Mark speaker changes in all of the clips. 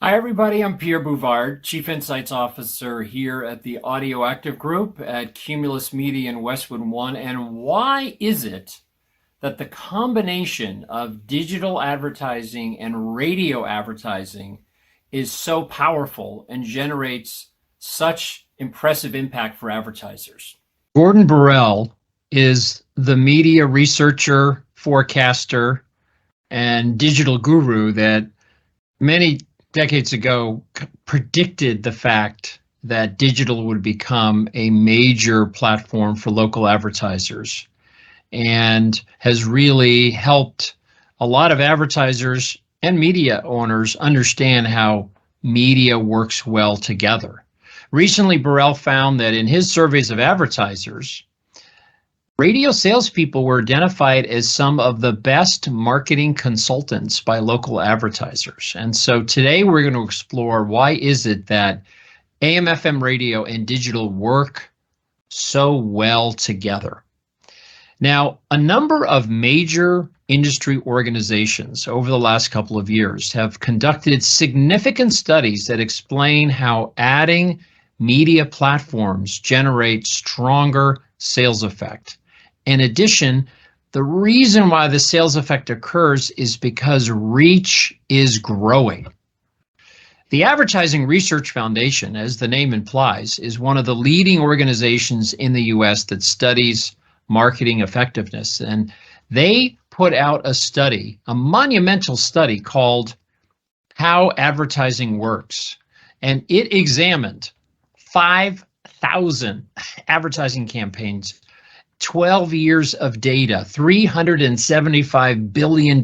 Speaker 1: Hi, everybody. I'm Pierre Bouvard, Chief Insights Officer here at the Audio Active Group at Cumulus Media in Westwood One. And why is it that the combination of digital advertising and radio advertising is so powerful and generates such impressive impact for advertisers?
Speaker 2: Gordon Burrell is the media researcher, forecaster, and digital guru that many decades ago predicted the fact that digital would become a major platform for local advertisers and has really helped a lot of advertisers and media owners understand how media works well together. Recently, Burrell found that in his surveys of advertisers, radio salespeople were identified as some of the best marketing consultants by local advertisers. And so today we're going to explore why is it that AM/FM radio and digital work so well together. Now, a number of major industry organizations over the last couple of years have conducted significant studies that explain how adding media platforms generates stronger sales effect. In addition, the reason why the sales effect occurs is because reach is growing. The Advertising Research Foundation, as the name implies, is one of the leading organizations in the US that studies marketing effectiveness. And they put out a study, a monumental study called How Advertising Works. And it examined 5,000 advertising campaigns, 12 years of data, $375 billion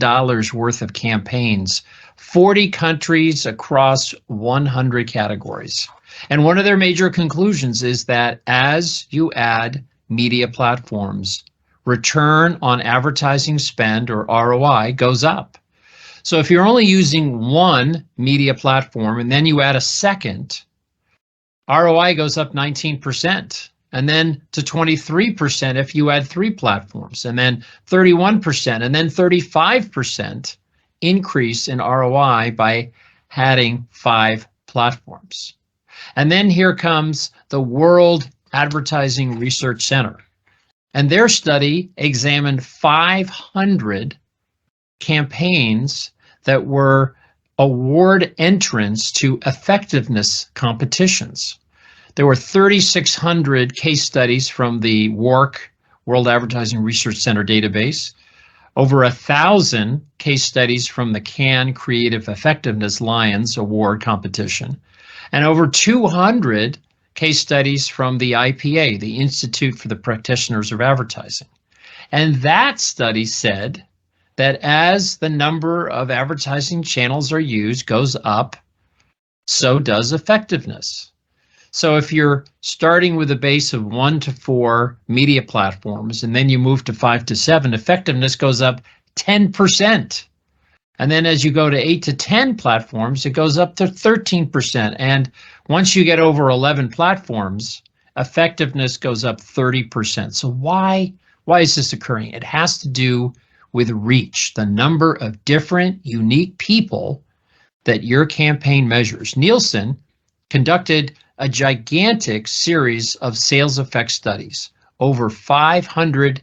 Speaker 2: worth of campaigns, 40 countries across 100 categories. And one of their major conclusions is that as you add media platforms, return on advertising spend, or ROI, goes up. So if you're only using one media platform and then you add a second, ROI goes up 19%, and then to 23% if you add 3 platforms, and then 31%, and then 35% increase in ROI by adding 5 platforms. And then here comes the World Advertising Research Center, and their study examined 500 campaigns that were award entrants to effectiveness competitions. There were 3,600 case studies from the WARC, World Advertising Research Center database, over 1,000 case studies from the Cannes Creative Effectiveness Lions Award competition, and over 200 case studies from the IPA, the Institute for the Practitioners of Advertising. And that study said that as the number of advertising channels are used goes up, so does effectiveness. So if you're starting with a base of 1 to 4 media platforms and then you move to 5 to 7, effectiveness goes up 10%. And then as you go to 8 to 10 platforms, it goes up to 13%. And once you get over 11 platforms, effectiveness goes up 30%. So why is this occurring? It has to do with reach, the number of different unique people that your campaign measures. Nielsen conducted a gigantic series of sales effect studies, over 500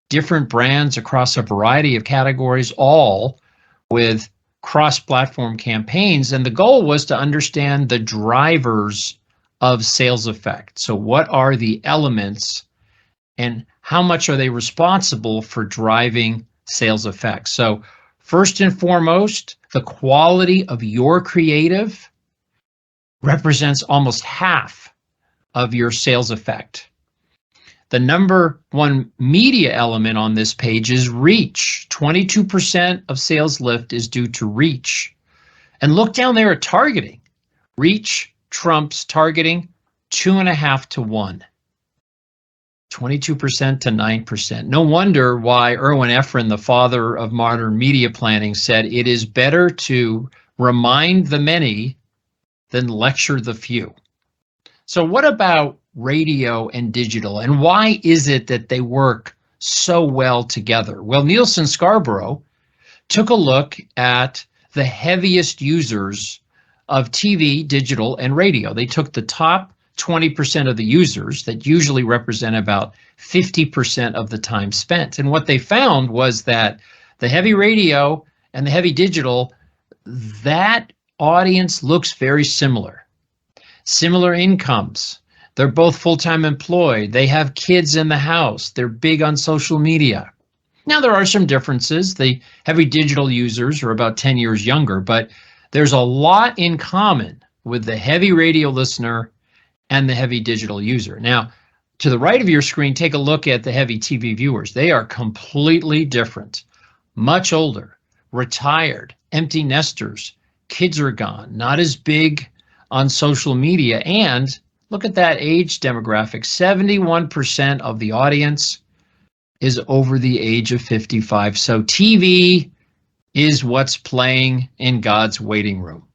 Speaker 2: different brands across a variety of categories, all with cross-platform campaigns. And the goal was to understand the drivers of sales effect. So what are the elements and how much are they responsible for driving sales effects? So first and foremost, the quality of your creative represents almost half of your sales effect. The number one media element on this page is reach. 22% of sales lift is due to reach. And look down there at targeting. Reach trumps targeting 2.5 to 1. 22% to 9%. No wonder why Erwin Efron, the father of modern media planning, said it is better to remind the many than lecture the few. So what about radio and digital, and why is it that they work so well together? Well, Nielsen Scarborough took a look at the heaviest users of TV, digital, and radio. They took the top 20% of the users that usually represent about 50% of the time spent. And what they found was that the heavy radio and the heavy digital, that audience looks very similar. Similar incomes. They're both full-time employed. They have kids in the house. They're big on social media. Now, there are some differences. The heavy digital users are about 10 years younger, but there's a lot in common with the heavy radio listener and the heavy digital user. Now, to the right of your screen, take a look at the heavy TV viewers. They are completely different. Much older, retired, empty nesters, kids are gone, not as big on social media, and look at that age demographic. 71% of the audience is over the age of 55. So TV is what's playing in God's waiting room.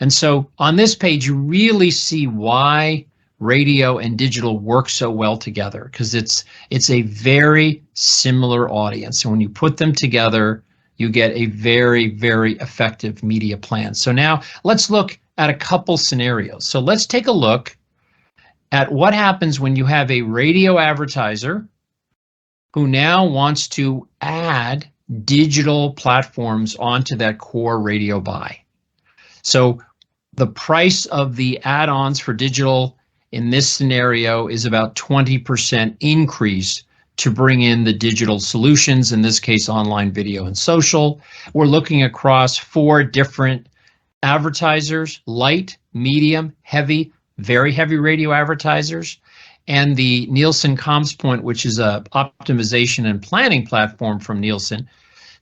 Speaker 2: And so on this page, you really see why radio and digital work so well together, because it's a very similar audience. And when you put them together, you get a very, very effective media plan. So now let's look at a couple scenarios. So let's take a look at what happens when you have a radio advertiser who now wants to add digital platforms onto that core radio buy. So the price of the add-ons for digital in this scenario is about 20% increase to bring in the digital solutions, in this case, online video and social. We're looking across 4 different advertisers: light, medium, heavy, very heavy radio advertisers. And the Nielsen ComsPoint, which is a optimization and planning platform from Nielsen,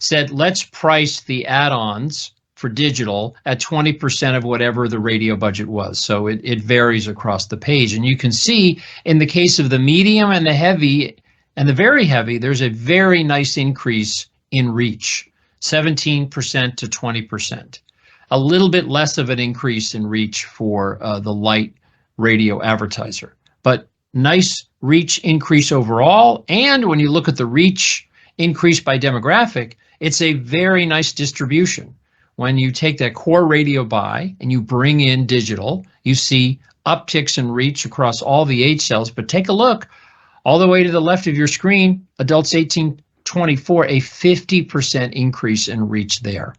Speaker 2: said, let's price the add-ons for digital at 20% of whatever the radio budget was. So it varies across the page. And you can see in the case of the medium and the heavy and the very heavy, there's a very nice increase in reach, 17% to 20%. A little bit less of an increase in reach for the light radio advertiser. But nice reach increase overall. And when you look at the reach increase by demographic, it's a very nice distribution. When you take that core radio buy and you bring in digital, you see upticks in reach across all the age cells. But take a look all the way to the left of your screen, adults 18-24, a 50% increase in reach there.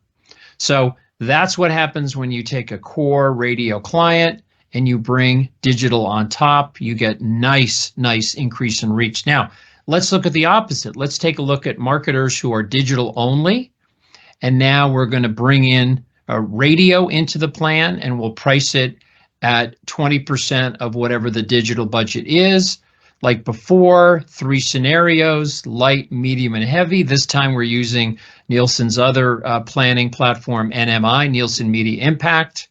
Speaker 2: So that's what happens when you take a core radio client and you bring digital on top. You get nice increase in reach. Now, let's look at the opposite. Let's take a look at marketers who are digital only. And now we're going to bring in a radio into the plan, and we'll price it at 20% of whatever the digital budget is. Like before, 3 scenarios: light, medium, and heavy. This time we're using Nielsen's other planning platform, NMI, Nielsen Media Impact.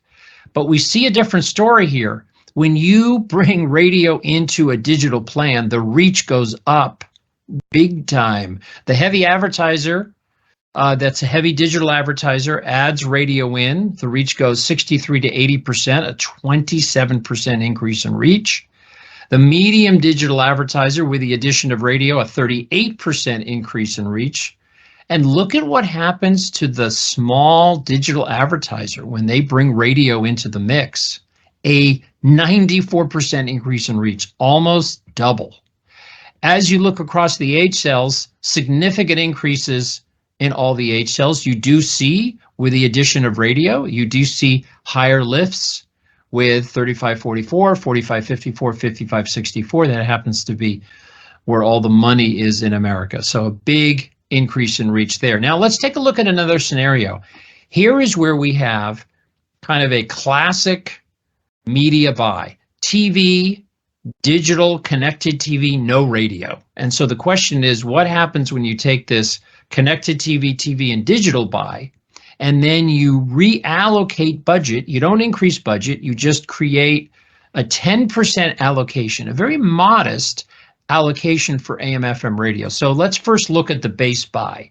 Speaker 2: But we see a different story here. When you bring radio into a digital plan, the reach goes up big time. The heavy advertiser, that's a heavy digital advertiser, adds radio in. The reach goes 63 to 80%, a 27% increase in reach. The medium digital advertiser, with the addition of radio, a 38% increase in reach. And look at what happens to the small digital advertiser when they bring radio into the mix. A 94% increase in reach, almost double. As you look across the age cells, significant increases in all the age cells. You do see, with the addition of radio, you do see higher lifts with 35-44, 45-54, 55-64. That happens to be where all the money is in America. So a big increase in reach there. Now let's take a look at another scenario. Here is where we have kind of a classic media buy: TV, digital, connected TV, no radio. And so the question is, what happens when you take this connected TV, and digital buy, and then you reallocate budget? You don't increase budget, you just create a 10% allocation, a very modest allocation for AM/FM radio. So let's first look at the base buy.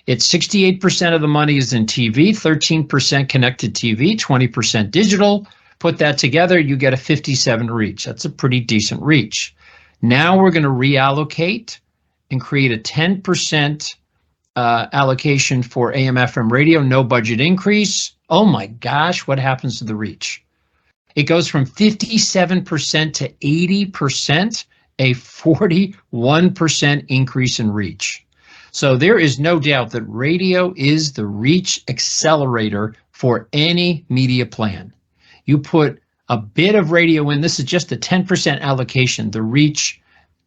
Speaker 2: It's 68% of the money is in TV, 13% connected TV, 20% digital. Put that together, you get a 57 reach. That's a pretty decent reach. Now we're going to reallocate and create a 10% allocation for AM/FM radio, no budget increase, Oh my gosh, what happens to the reach? It goes from 57% to 80%, a 41% increase in reach. So there is no doubt that radio is the reach accelerator for any media plan. You put a bit of radio in, this is just a 10% allocation, the reach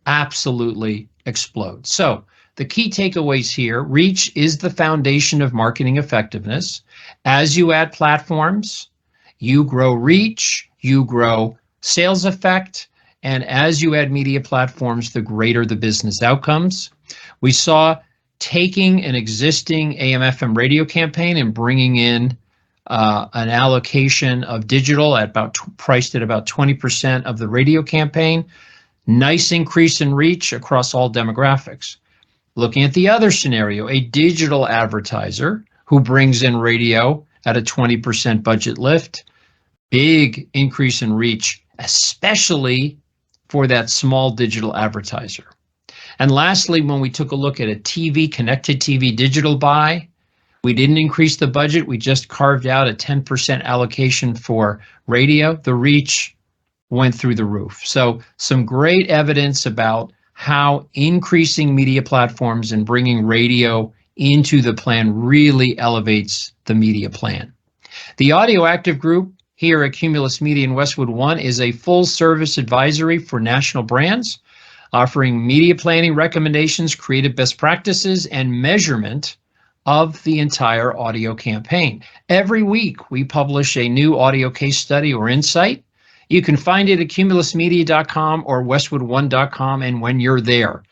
Speaker 2: absolutely explodes. So the key takeaways here: reach is the foundation of marketing effectiveness. As you add platforms, you grow reach, you grow sales effect, and as you add media platforms, the greater the business outcomes. We saw taking an existing AM/FM radio campaign and bringing in an allocation of digital at priced at about 20% of the radio campaign. Nice increase in reach across all demographics. Looking at the other scenario, a digital advertiser who brings in radio at a 20% budget lift, big increase in reach, especially for that small digital advertiser. And lastly, when we took a look at a connected TV digital buy, we didn't increase the budget. We just carved out a 10% allocation for radio. The reach went through the roof. So some great evidence about how increasing media platforms and bringing radio into the plan really elevates the media plan. The Audio Active Group here at Cumulus Media in Westwood One is a full service advisory for national brands, offering media planning recommendations, creative best practices, and measurement of the entire audio campaign. Every week we publish a new audio case study or insight. You can find it at cumulusmedia.com or westwood1.com, and when you're there,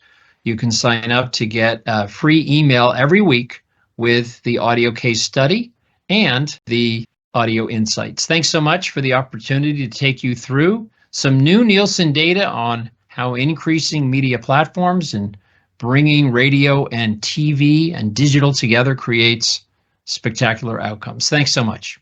Speaker 2: you can sign up to get a free email every week with the audio case study and the audio insights. Thanks so much for the opportunity to take you through some new Nielsen data on how increasing media platforms and bringing radio and TV and digital together creates spectacular outcomes. Thanks so much.